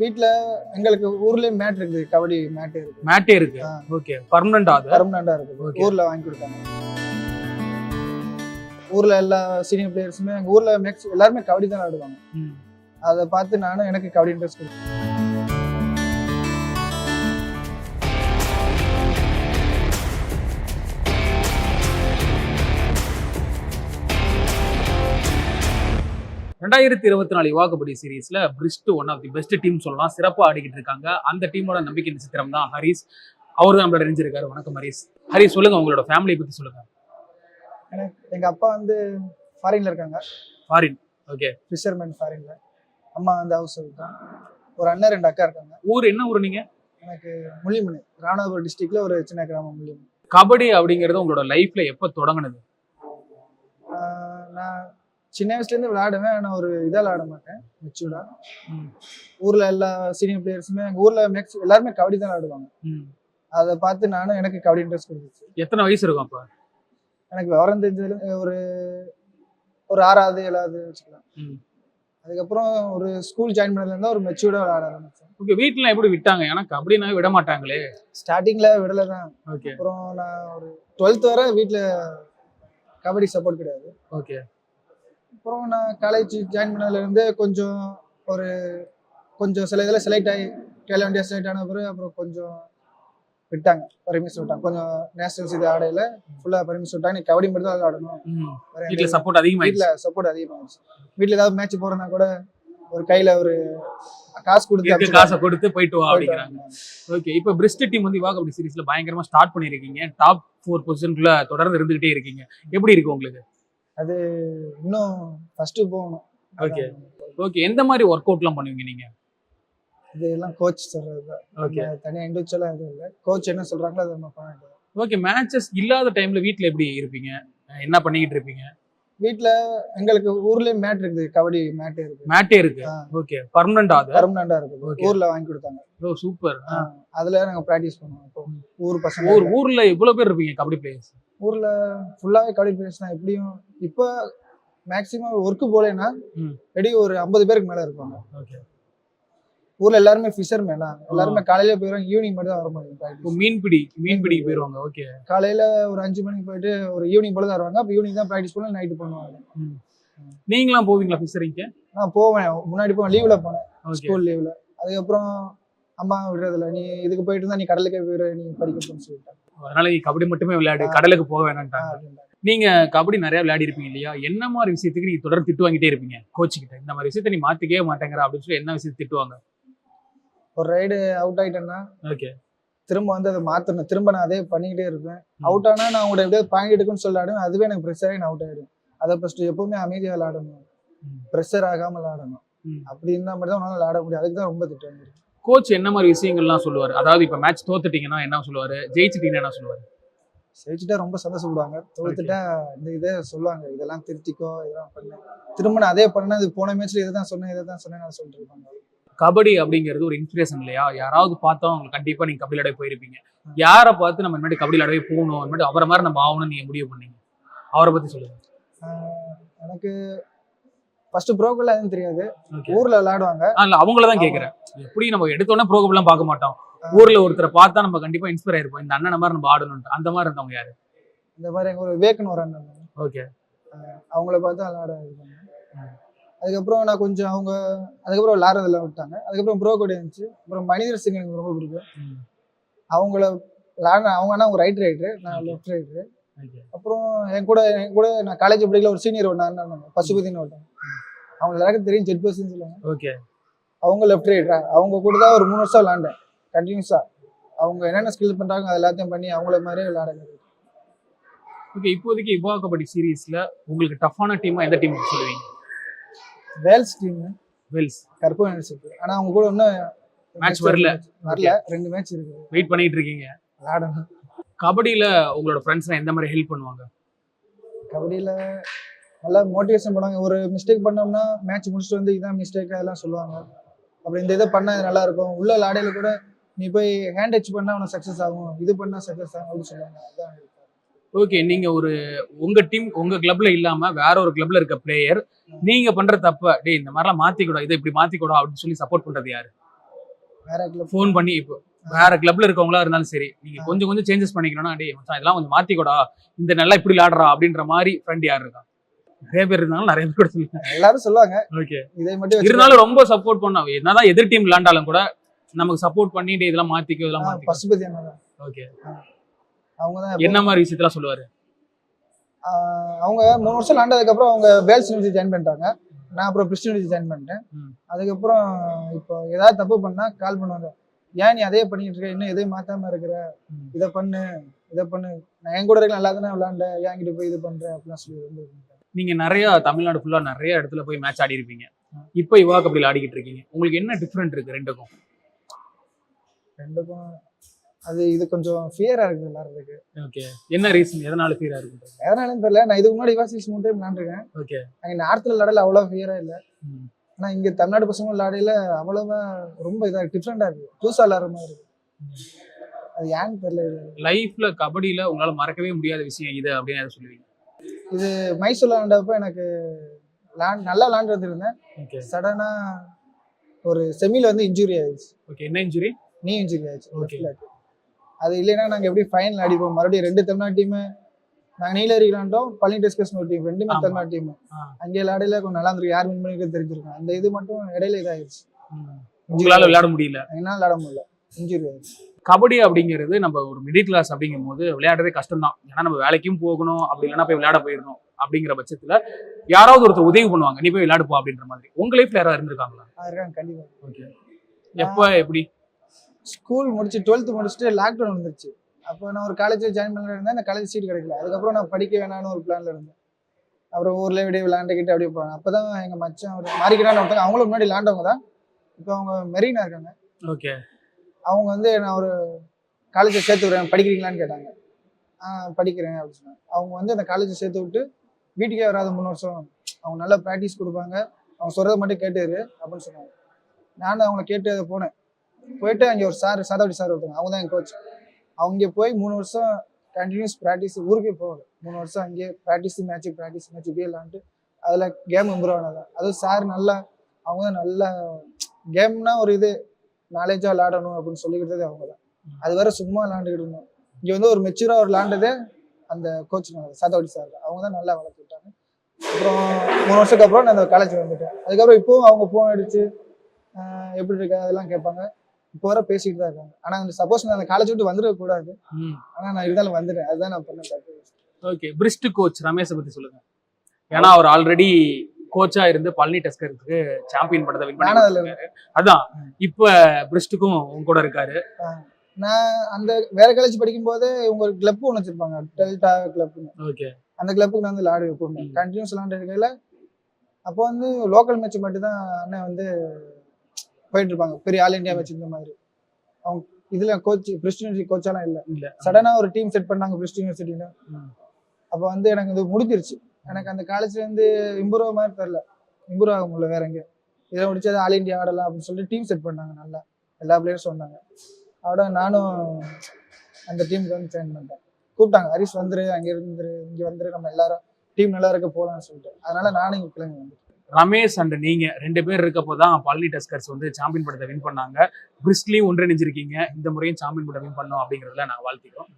வீட்ல எங்களுக்கு ஊர்லயே மேட் இருக்குது, கபடி மேட் இருக்கு. மேட்டே இருக்கு. ஓகே, பெர்மனன்ட்டா அது? பெர்மனன்ட்டா இருக்குது. ஊர்ல வாங்கி கொடுத்தாங்க. ஊர்ல எல்லா சீனியர் பிளேயர்ஸுமே எங்க ஊர்ல எல்லாருமே கபடி தான் ஆடுவாங்க. அதை பார்த்து நானும் எனக்கு கபடி இன்ட்ரெஸ்ட் கொடுத்தேன். ரெண்டாயிரத்தி 24 யுவா கபடி சீரீஸ்ல first one of the best team சொல்லலாம். சிறப்பாக ஆடிக்கிட்டு இருக்காங்க. அந்த டீமோட நம்பிக்கை நட்சத்திரம் தான் ஹரிஸ். அவரு தான் நம்மளோட அறிஞ்சிருக்காரு. வணக்கம் ஹரிஸ். ஹரிஸ், சொல்லுங்க உங்களோட ஃபேமிலியை பத்தி சொல்லுங்க. எங்க அப்பா வந்து ஃபாரின்ல இருக்காங்க. ஃபாரின்? ஓகே. ஃபிஷர்மேன் ஃபாரின்ல. அம்மா வந்து ஹவுஸ் ஒய்ஃப் தான். ஒரு அண்ணன் 2 அக்கா இருக்காங்க. ஊர் என்ன ஊர் நீங்க? எனக்கு முள்ளிமணி, ராமநாதபுரம் டிஸ்ட்ரிக்ட்ல ஒரு சின்ன கிராமம் முள்ளிமணி. கபடி அப்படிங்கிறது உங்களோட லைஃப்ல எப்ப தொடங்குனது? நான் சின்ன வயசுல இருந்து விளையாடுவேன். ஆனா ஒரு இதால் ஆட மாட்டேன், மெச்சூர்டா. ஊர்ல எல்லா சீனியர் பிளேயர்ஸுமே எங்க ஊர்ல எல்லாருமே கபடி தான் ஆடுவாங்க. அதை பார்த்து நானும் எனக்கு கபடி இன்ட்ரெஸ்ட் கொடுத்துச்சு. எத்தனை வயசு இருக்கும் அப்ப? எனக்கு விவரம் தெரிஞ்சதுல ஒரு 6வது 7வது வச்சுக்கலாம். அதுக்கப்புறம் ஒரு ஸ்கூல் ஜாயின் பண்ணதுல இருந்தா ஒரு மெச்சூர்டா விளையாட ஆரம்பிச்சேன். ஓகே. வீட்டுல எப்படி விட்டாங்க? ஏன்னா கபடினா விட மாட்டாங்களே. ஸ்டார்டிங்ல விடலதான். ஓகே. அப்புறம் நான் ஒரு 12th வரை வீட்டுல கபடி சப்போர்ட் கிடையாது. ஓகே. அப்புறம் நான் காலேஜ் ஜாயின் பண்ணதுல இருந்து கொஞ்சம் சில இதில் செலக்ட் ஆகி கேலோ இந்தியா செலக்ட் ஆன பிறகு அப்புறம் கொஞ்சம் விட்டாங்க, பர்மிஷன் விட்டாங்க. கொஞ்சம் நேஷனல்ஸ் இது ஆடையில ஃபுல்லா பர்மிஷன் விட்டாங்க. நீ கபடி மட்டும் தான் ஆடணும். வீட்டுல சப்போர்ட் அதிகமாயிடுச்சு. வீட்டுல சப்போர்ட் அதிகமாகிடுச்சு. வீட்டுல ஏதாவது மேட்ச் போறதுனா கூட ஒரு கையில ஒரு காசு கொடுத்து போயிட்டு வா அப்படிங்கிறாங்க. ஓகே. இப்போ பிரிஸ்ட் டீம் வந்து யுவா கபடி சீரீஸ்ல பயங்கரமா ஸ்டார்ட் பண்ணிருக்கீங்க. டாப் 4 பொசிஷனுக்குள்ள தொடர்ந்து இருந்துகிட்டே இருக்கீங்க. எப்படி இருக்கு உங்களுக்கு? அது இன்னும் ஃபர்ஸ்ட் போகணும். ஓகே. ஓகே. எந்த மாதிரி ஒர்க் அவுட்லாம் பண்ணுவீங்க நீங்க? இதெல்லாம் கோச் சொல்றது. ஓகே. தனியா இண்டிவிஜுவலா எதுவும் இல்லை. கோச் என்ன சொல்றாங்களோ அதை நம்ம பண்ண வேண்டியது. ஓகே. மேட்சஸ் இல்லாத டைம்ல வீட்ல எப்படி இருப்பீங்க? என்ன பண்ணிக்கிட்டு இருப்பீங்க? வீட்ல எங்களுக்கு ஊர்லயே மேட் இருக்குது, கபடி மேட் இருக்கு. மேட்டே இருக்கு. ஓகே. பெர்மனன்ட்டா அது? பெர்மனன்ட்டா இருக்கு. ஊர்ல வாங்கி கொடுத்தாங்க. ஓ சூப்பர். அதுல நாங்க பிராக்டிஸ் பண்ணுவோம். இப்போ ஊர் பசங்க. ஊர்ல இவ்வளவு பேர் இருப்பீங்க கபடி பிளேயர்ஸ்? ஊர்ல ஃபுல்லாவே கபடி பிளேயர்ஸ் தான். எப்படியும் இப்போ மேக்ஸிமம் ஒர்க்கு போலேன்னா ரெடி ஒரு 50 பேருக்கு மேல இருப்பாங்க. ஓகே. ஊர்ல எல்லாருமே ஃபிஷர்மேன் தான். எல்லாருமே காலையில போயிடுவாங்க, ஈவினிங் மட்டும் தான் வர முடியும். மீன்பிடிக்கு போயிருவாங்க. ஓகே. காலையில ஒரு 5 மணிக்கு போயிட்டு ஒரு ஈவினிங் போல தான் வருவாங்க. அப்ப ஈவினிங் தான் பிராக்டிஸ் பண்ணி நைட்டு பண்ணுவாங்க. நீங்களாம் போவீங்களா ஃபிஷரிங்க்கு? நான் போவேன். முன்னாடி போவேன், லீவ்ல போனேன், ஸ்கூல் லீவ்ல. அதுக்கப்புறம் அம்மா விடுறதில்ல, நீ இதுக்கு போயிட்டு இருந்தா நீ கடலுக்கே போயிரு, நீ படிக்கணும்னு சொல்லிட்டாங்க. அதனால நீ கபடி மட்டுமே விளையாடு, கடலுக்கு போக வேணாம்ட்டாங்க. நீங்க கபடி நிறைய விளையாடி இருப்பீங்க இல்லையா? என்ன மாதிரி விஷயத்துக்கு நீங்க தொடர்ந்து திட்டு வாங்கிட்டே இருப்பீங்க கோச் கிட்ட? இந்த மாதிரி விஷயத்த நீ மாத்திக்கவே மாட்டேங்கிற அப்படின்னு சொல்லி என்ன விஷயத்தை திட்டுவாங்க? ஒரு ரைடு அவுட் ஆயிட்டேன்னா ஓகே திரும்ப வந்து அதை மாத்தணும். திரும்ப நான் அதே பண்ணிக்கிட்டே இருப்பேன். அவுட் ஆனா நான் உங்களோட எப்படியாவது பாயிண்ட் எடுக்குன்னு சொல்லி ஆடுவேன். அதுவே எனக்கு ப்ரெஷர் ஆகி நான் அவுட் ஆயிடும். அதை ஃபர்ஸ்ட் எப்பவுமே அமைதியாக விளையாடணும், ப்ரெஷர் ஆகாம விளையாடணும். அப்படி இருந்தா மட்டும் தான் உன்னால விளையாட முடியும். அதுக்கு தான் ரொம்ப திட்டு வாங்கிருக்கேன். கோச் என்ன மாதிரி விஷயங்கள்லாம் சொல்லுவாரு? அதாவது இப்ப மேட்ச் தோத்துட்டீங்கன்னா என்ன சொல்லுவாரு? ஜெயிச்சிட்டீங்கன்னா என்ன சொல்லுவாரு? ஜெயிச்சுட்டா ரொம்ப சந்தோஷப்படுவாங்க. தோத்துட்டா இந்த இதை சொல்லுவாங்க, இதெல்லாம் திருத்திக்கோ, இதெல்லாம் பண்ணு, திரும்ப நான் அதே பண்ணேன், இது போன மேட்ச்ல இதை தான் சொன்னேன் சொல்லிட்டு இருப்பாங்க. கபடி அப்படிங்கிறது ஒரு இன்ஸ்பிரேஷன் இல்லையா? யாராவது பார்த்தா உங்களுக்கு கண்டிப்பா நீங்க கபடி விளையாட போயிருப்பீங்க. யாரை பார்த்து நம்ம முன்னாடி கபடி விளையாடவே போகணும், முன்னாடி அவரை மாதிரி நம்ம ஆகணும்னு நீங்க முடிவு பண்ணீங்க? அவரை பத்தி சொல்லுங்க. எனக்கு ஃபர்ஸ்ட் ப்ரோ கபடி எதுவும் தெரியாது. ஊர்ல விளையாடுவாங்க. அவங்களதான் கேட்கிறேன். எப்படி நம்ம எடுத்தோன்னே ப்ரோ கபடி எல்லாம் பார்க்க மாட்டோம். ஊர்ல ஒருத்தரை பார்த்தா நம்ம கண்டிப்பா இன்ஸ்பயர் ஆயிருப்போம், இந்த அண்ணன் மாதிரி நம்ம ஆடணும். அந்த மாதிரி இருந்தவங்க யாரு? இந்த மாதிரி எங்க ஒரு விவேக்னு ஒரு அண்ணன். ஓகே. அவங்கள பார்த்து விளையாட இருக்காங்க. அதுக்கப்புறம் நான் கொஞ்சம் அதுக்கப்புறம் விளையாடுறதுல விட்டாங்க. அதுக்கப்புறம் ப்ரோ கபடி இருந்துச்சு. அப்புறம் மனிதர் சிங் எனக்கு ரொம்ப பிடிக்கும். அவங்கள அவங்க ஆனா ரைட் ரைடரு, நான் லெஃப்ட் ரைடரு. அப்புறம் என் கூட நான் காலேஜ் படிக்கல ஒரு சீனியர் ஒன்று பசுபதினு ஒருத்தாங்க. அவங்க எல்லாருக்கும் தெரியும், ஜெட் பஸ்ன்னு சொல்லுவாங்க. ஓகே. அவங்க லெஃப்ட் ரைடரா, அவங்க கூட தான் ஒரு 3 வருஷம் விளையாண்டேன் கண்டினியூஸா. அவங்க என்னென்ன ஸ்கில் பண்றாங்க அது எல்லாத்தையும் பண்ணி அவங்கள மாதிரியே விளையாடுங்க. ஓகே. இப்போதைக்கு யுவா கபடி சீரீஸ்ல உங்களுக்கு டஃப்பான டீமா எந்த டீம் சொல்லுவீங்க? Wales team. வேல்ஸ் கற்பகம் இருக்கு. ஆனா அவங்க கூட இன்னும் மேட்ச் வரல. 2 மேட்ச் இருக்கு, வெயிட் பண்ணிட்டு இருக்கீங்க விளையாடணும். கபடியில உங்களோட ஃப்ரெண்ட்ஸ்லாம் எந்த மாதிரி ஹெல்ப் பண்ணுவாங்க? கபடியில நல்லா மோட்டிவேஷன் பண்ணுவாங்க. ஒரு மிஸ்டேக் பண்ணோம்னா மேட்ச் முடிச்சுட்டு வந்து இதான் மிஸ்டேக் அதெல்லாம் சொல்லுவாங்க. அப்படி இந்த இதை பண்ணா நல்லா இருக்கும், உள்ள விளையாடையில கூட நீ போய் ஹேண்ட் டச் பண்ணா உனக்கு சக்சஸ் ஆகும், இது பண்ணா சக்சஸ் ஆகும் அப்படின்னு சொல்லுவாங்க. அதான். ஓகே. நீங்க உங்க டீம் உங்க கிளப்ல இல்லாம வேற ஒரு கிளப்ல இருக்க பிளேயர் நீங்க பண்ற தப்ப டேய் இந்த மாதிரிலாம் மாத்திக்கூடா, இதை இப்படி மாத்திக்கூடா அப்படின்னு சொல்லி சப்போர்ட் பண்றது யாரு? வேற கிளப் ஃபோன் பண்ணி இப்போ வேற கிளப்ல இருக்கவங்களா இருந்தாலும் சரி, நீங்க கொஞ்சம் கொஞ்சம் சேஞ்சஸ் பண்ணிக்கணும்னா, டேய் மச்சான் இதெல்லாம் கொஞ்சம் மாத்திக்கோடா, இந்த நல்லா இப்படி விளையாடுறா அப்படின்ற மாதிரி ஃப்ரெண்ட் யார் இருக்கா? நிறைய பேர் இருந்தாலும் நிறைய பேர் சொல்லுங்க. எல்லாரும் சொல்லுவாங்க. ஓகே. இதை மட்டும் இருந்தாலும் ரொம்ப சப்போர்ட் பண்ணா, என்னதான் எதிர் டீம் விளையாண்டாலும் கூட நமக்கு சப்போர்ட் பண்ணிட்டு இதெல்லாம் மாத்திக்கோ இதெல்லாம் மாத்திக்கோ. பசுபதி அண்ணா தான். ஓகே. அவங்க தான் என்ன மாதிரி விஷயத்தெல்லாம் சொல்லுவாரு? அவங்க 3 வருஷம் விளையாண்டதுக்கு அப்புறம் அவங்க வேல்ஸ் யூனிவர்சிட்டி ஜாயின் பண்ணிட்டாங்க. நான் அப்புறம் பிரிஸ்டன் யூனிவர்சிட்டி ஜாயின் பண்ணிட்டேன். அதுக்கப்புறம் இப்போ ஏதாவது தப்பு பண்ணா கால் பண்ணுவாங்க. ஏன் நீ அதே பண்ணிட்டு இருக்க, இன்னும் எதையும் மாத்தாம இருக்கிற, இதை பண்ணு இதை பண்ணு, நான் என் கூட இருக்க நல்லா தானே விளையாண்ட, ஏன்கிட்ட போய் இது பண்ற அப்படிலாம் சொல்லி வந்து. நீங்க நிறைய தமிழ்நாடு ஃபுல்லா நிறைய இடத்துல போய் மேட்ச் ஆடி இருப்பீங்க. இப்போ யுவா கபடியில் ஆடிக்கிட்டு இருக்கீங்க. உங்களுக்கு என்ன டிஃபரெண்ட் இருக்கு ரெண்டுக்கும்? அது இது கொஞ்சம் ஃபியரா இருக்கு விளையாடுறதுக்கு. ஓகே. என்ன ரீசன், எதனால ஃபியரா இருக்கு? எதனாலன்னு தெரியல. நான் இதுக்கு முன்னாடி யுவா 6 டைம் விளையாண்டுருக்கேன். ஓகே. அங்கே நார்த்தில் விளையாடல அவ்வளோ ஃபியரா இல்லை. ஆனா இங்க தமிழ்நாடு பசங்க விளையாடையில அவ்வளவா ரொம்ப இதா டிஃப்ரெண்டா இருக்கு, புதுசா விளையாடுற மாதிரி இருக்கு. அது ஏன்னு தெரியல. லைஃப்ல கபடியில உங்களால மறக்கவே முடியாத விஷயம் இது அப்படின்னு எதை சொல்லுவீங்க? இது மைசூர்ல விளையாண்டப்ப எனக்கு நல்லா விளையாண்டு வந்துருந்தேன். சடனா ஒரு செமில வந்து இன்ஜுரி ஆயிடுச்சு. ஓகே. என்ன இன்ஜுரி? நீ இன்ஜுரி ஆயிடுச்சு. அது இல்லைன்னா நாங்க எப்படி ஃபைனல் அடிப்போம். மறுபடியும் 2 தமிழ்நாடு டீம், நாங்க நீலகிரி விளையாண்டோம், பழனி டெஸ்கஸ் ஒரு டீம், 2மே தமிழ்நாடு டீம். அங்கே விளையாடையில கொஞ்சம் நல்லா இருந்திருக்கு, யார் வின் பண்ணிக்க தெரிஞ்சிருக்கும். அந்த இது மட்டும் இடையில இதாயிருச்சு, உங்களால விளையாட முடியல. என்னால விளையாட முடியல, இன்ஜுரி ஆயிடுச்சு. கபடி அப்படிங்கிறது நம்ம ஒரு மிடில் கிளாஸ் அப்படிங்கும் போது விளையாடுறதே கஷ்டம் தான். ஏன்னா நம்ம வேலைக்கும் போகணும், அப்படி இல்லைன்னா போய் விளையாட போயிடணும். அப்படிங்கிற பட்சத்துல யாராவது ஒருத்தர் உதவி பண்ணுவாங்க, நீ போய் விளையாடுப்பா அப்படின்ற மாதிரி. உங்க லைஃப்ல யாராவது இருந்திருக்காங்களா? இருக்காங்க கண்டிப்பா. ஓகே. எப்போ எப்படி? ஸ்கூல் முடிச்சு 12th முடிச்சுட்டு லாக்டவுன் வந்துருச்சு. அப்போ நான் ஒரு காலேஜ் ஜாயின் பண்ண இருந்தேன். அந்த காலேஜ் சீட் கிடைக்கல. அதுக்கப்புறம் நான் படிக்க வேணான்னு ஒரு பிளான்ல இருந்தேன். அப்புறம் ஊர்ல விட விளையாண்டுக்கிட்டு அப்படியே போனேன். அப்பதான் எங்க மச்சான் ஒரு மாறிக்கிறான்னு ஒருத்தங்க, அவங்களும் முன்னாடி விளையாண்டவங்க தான், இப்போ அவங்க மெரினா இருக்காங்க. ஓகே. அவங்க வந்து நான் ஒரு காலேஜை சேர்த்து விடுறேன், படிக்கிறீங்களான்னு கேட்டாங்க. படிக்கிறேன் அப்படின்னு சொன்னாங்க. அவங்க வந்து அந்த காலேஜை சேர்த்து விட்டு வீட்டுக்கே வராத 3 வருஷம் அவங்க நல்லா ப்ராக்டிஸ் கொடுப்பாங்க, அவங்க சொல்றதை மட்டும் கேட்டுரு அப்படின்னு சொன்னாங்க. நானும் அவங்கள கேட்டு அதை போனேன். போயிட்டு அங்கே ஒரு சார், சாதாவடி சார் ஒருத்தாங்க, அவங்க தான் என் கோச். அவங்க போய் 3 வருஷம் கண்டினியூஸ் ப்ராக்டிஸ், ஊருக்கே போகல. 3 வருஷம் அங்கேயே ப்ராக்டிஸ் மேட்ச் இப்படியே விளாண்டு அதில் கேம் இம்ப்ரூவ் ஆனதான். அதுவும் சார் நல்லா, அவங்க தான் நல்லா கேம்னா ஒரு இது நாலேஜாக விளையாடணும் அப்படின்னு சொல்லிக்கிட்டதே அவங்க தான். அது வேற சும்மா விளையாண்டுக்கிட்டு இருந்தோம். இங்கே வந்து ஒரு மெச்சூராக ஒரு விளையாண்டதே அந்த கோச் சாதாவடி சார், அவங்க தான் நல்லா வளர்த்து விட்டாங்க. அப்புறம் 3 வருஷத்துக்கு அப்புறம் நான் அந்த காலேஜ் வந்துட்டேன். அதுக்கப்புறம் இப்போவும் அவங்க ஃபோன் அடிச்சு எப்படி இருக்க அதெல்லாம் கேட்பாங்க. இப்போ வர பேசிட்டு தான் இருக்காங்க. ஆனா அந்த சப்போஸ் நான் அந்த காலேஜ் விட்டு வந்துடக் கூடாது, ஆனா நான் இருந்தாலும் வந்துட்டேன். அதுதான் நான் பண்ண தப்பு. ஓகே. பிரிஸ்ட் கோச் ரமேஷை பத்தி சொல்லுங்க. ஏன்னா அவர் ஆல்ரெடி கோச்சா இருந்து பழனி டஸ்கருக்கு சாம்பியன் பட்டத்தை வின் பண்ணாரு. அதான் இப்ப பிரிஸ்டுக்கும் உங்க கூட இருக்காரு. நான் அந்த வேற காலேஜ் படிக்கும் போது இவங்க ஒரு கிளப் ஒன்று வச்சிருப்பாங்க, டெல்டா கிளப்னு. ஓகே. அந்த கிளப்புக்கு நான் வந்து விளையாடி வைப்போம், கண்டினியூஸ் விளையாண்டு இருக்கையில. அப்போ வந்து லோக்கல் மேட்ச் மட்டும் தான் அண்ணன் வந்து போயிட்டு இருப்பாங்க, பெரிய ஆல் இண்டியா மேட்ச் இந்த மாதிரி. அவங்க இதுல கோச் பிரிஸ்ட் யூனிவர்சிட்டி கோச்சாலாம் இல்ல. சடனா ஒரு டீம் செட் பண்ணாங்க பிரிஸ்ட் யூனிவர்சிட்டின்னு. அப்போ வந்து எனக்கு இது முடிஞ்சிருச்சு. எனக்கு அந்த காலேஜ்ல இருந்து இம்ப்ரூவ் மாதிரி தெரியல, இம்ப்ரூவ் ஆக முடியல. வேற எங்க இதில் முடிச்சது ஆல் இண்டியா ஆடலாம் அப்படின்னு சொல்லிட்டு டீம் செட் பண்ணாங்க. நல்லா எல்லா பிளேயர்ஸும் வந்தாங்க. அதோட நானும் அந்த டீமுக்கு வந்து ஜாயின் பண்ணிட்டேன். கூப்பிட்டாங்க, ஹரிஷ் வந்துரு, அங்கே இருந்துரு, இங்கே வந்துரு, நம்ம எல்லாரும் டீம் நல்லா இருக்க போகலான்னு சொல்லிட்டு. அதனால நானும் இங்கே கிளம்பி வந்தேன். ரமேஷ் அண்ட் நீங்க 2 பேர் இருக்கப்போ தான் பழனி டஸ்கர்ஸ் வந்து சாம்பியன் பட்டத்தை வின் பண்ணாங்க. பிரிஸ்ட்லயும் ஒன்றிணைஞ்சிருக்கீங்க. இந்த முறையும் சாம்பியன் பட்டத்தை வின் பண்ணோம் அப்படிங்கிறதுல நான் வாழ்த்திக்கிறோம்.